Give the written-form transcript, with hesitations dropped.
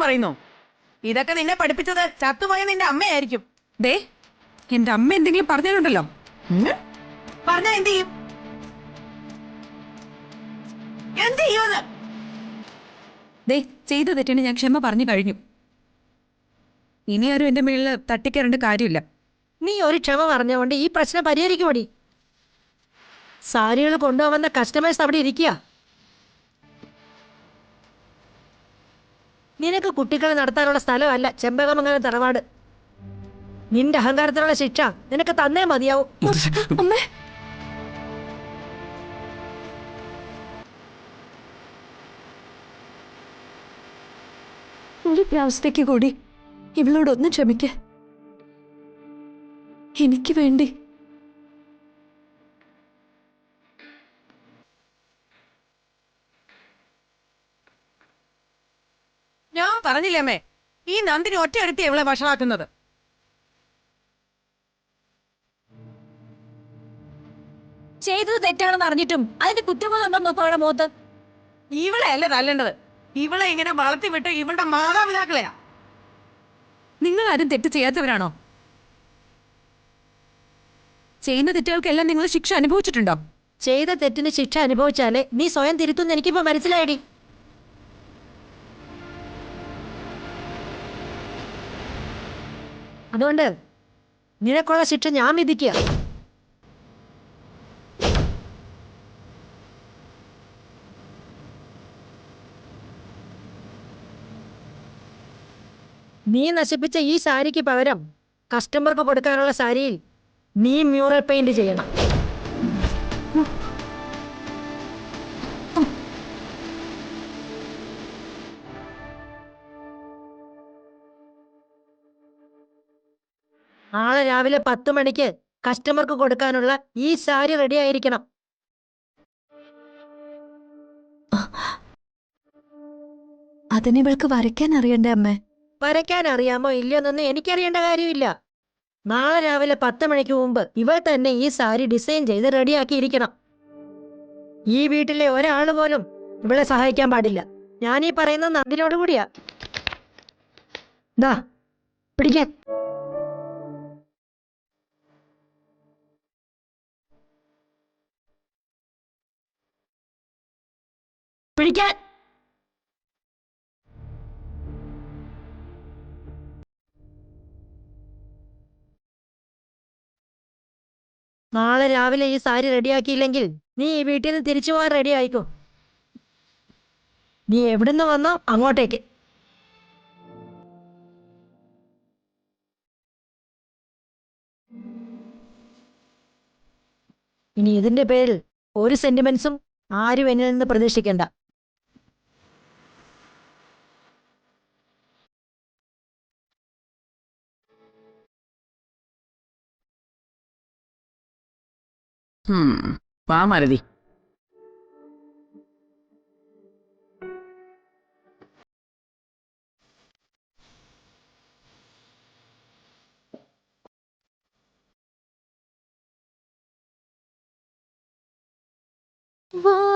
പറയുന്നു. ഇതൊക്കെ നിന്നെ പഠിപ്പിച്ചത് ചത്തുപോയ നിന്റെ അമ്മയായിരിക്കും. ദേ, എന്റെ അമ്മ എന്തെങ്കിലും പറഞ്ഞിട്ടുണ്ടല്ലോ. പറഞ്ഞ എന്ത് ചെയ്യും? എന്ത് ചെയ്യുമെന്ന്? ദേ, ചെയ്ത തെറ്റിന് ഞാൻ ക്ഷമ പറഞ്ഞു കഴിഞ്ഞു. ഇനി ആരും എന്റെ മേളിൽ തട്ടിക്കയറേണ്ട കാര്യമില്ല. നീ ഒരു ക്ഷമ പറഞ്ഞുകൊണ്ട് ഈ പ്രശ്നം പരിഹരിക്കുമടി. സാരികൾ കൊണ്ടുപോകുന്ന കസ്റ്റമേഴ്സ് അവിടെ ഇരിക്കുക. നിനക്ക് കുട്ടികളെ നടത്താനുള്ള സ്ഥലമല്ല ചെമ്പകമംഗലം തറവാട്. നിന്റെ അഹങ്കാരത്തിനുള്ള ശിക്ഷ നിനക്ക് തന്നേ മതിയാവും. അമ്മേ, ഒരു അവസ്ഥയ്ക്ക് കൂടി ഇവളോടൊന്ന് ക്ഷമിക്ക. എനിക്ക് വേണ്ടി. ഞാൻ പറഞ്ഞില്ലേ അമ്മേ, ഈ നന്ദിനി ഒറ്റയെടുത്തി ഇവളെ വഷളാക്കുന്നത്. ചെയ്തത് തെറ്റാണെന്ന് അറിഞ്ഞിട്ടും അതിന്റെ കുറ്റബോധം നോക്കാനുള്ള മുഖത്ത്. ഇവളെ അല്ലേ തല്ലേണ്ടത്. ഇവളെ ഇങ്ങനെ വളർത്തി വിട്ട് ഇവളുടെ മാതാപിതാക്കളെയാ. നിങ്ങൾ ആരും തെറ്റ് ചെയ്യാത്തവരാണോ? ചെയ്യുന്ന തെറ്റുകൾക്കെല്ലാം നിങ്ങൾ ശിക്ഷ അനുഭവിച്ചിട്ടുണ്ടോ? ചെയ്ത തെറ്റിന് ശിക്ഷ അനുഭവിച്ചാലേ നീ സ്വയം തിരുത്തുന്ന എനിക്കിപ്പോ മനസ്സിലായടി. അതുകൊണ്ട് നിനക്കുള്ള ശിക്ഷ ഞാൻ വിധിക്കുക. നീ നശിപ്പിച്ച ഈ സാരിക്ക് പകരം കസ്റ്റമർക്ക് കൊടുക്കാനുള്ള സാരിയിൽ നീ മ്യൂറൽ പെയിന്റ് ചെയ്യണം. നാളെ രാവിലെ 10 മണിക്ക് കസ്റ്റമർക്ക് കൊടുക്കാനുള്ള ഈ സാരി റെഡി ആയിരിക്കണം. അതിനിവൾക്ക് വരയ്ക്കാൻ അറിയണ്ടേ അമ്മേ? വരയ്ക്കാൻ അറിയാമോ ഇല്ലയോന്നൊന്നും എനിക്കറിയേണ്ട കാര്യമില്ല. നാളെ രാവിലെ 10 മണിക്ക് മുമ്പ് ഇവൾ തന്നെ ഈ സാരി ഡിസൈൻ ചെയ്ത് റെഡിയാക്കിയിരിക്കണം. ഈ വീട്ടിലെ ഒരാൾ പോലും ഇവളെ സഹായിക്കാൻ പാടില്ല. ഞാനീ പറയുന്നത് നന്ദിനോട് കൂടിയാ. ദാ പിടിക്കാൻ. പിടിക്കാൻ. നാളെ രാവിലെ ഈ സാരി റെഡിയാക്കിയില്ലെങ്കിൽ നീ ഈ വീട്ടിൽ നിന്ന് തിരിച്ചു പോകാൻ റെഡി ആയിക്കോ. നീ എവിടുന്ന് വന്നോ അങ്ങോട്ടേക്ക്. ഇനി ഇതിന്റെ പേരിൽ ഒരു സെന്റിമെന്റ്സും ആരും എന്നിൽ നിന്ന് പ്രതീക്ഷിക്കണ്ട. വാ മരതി. വാ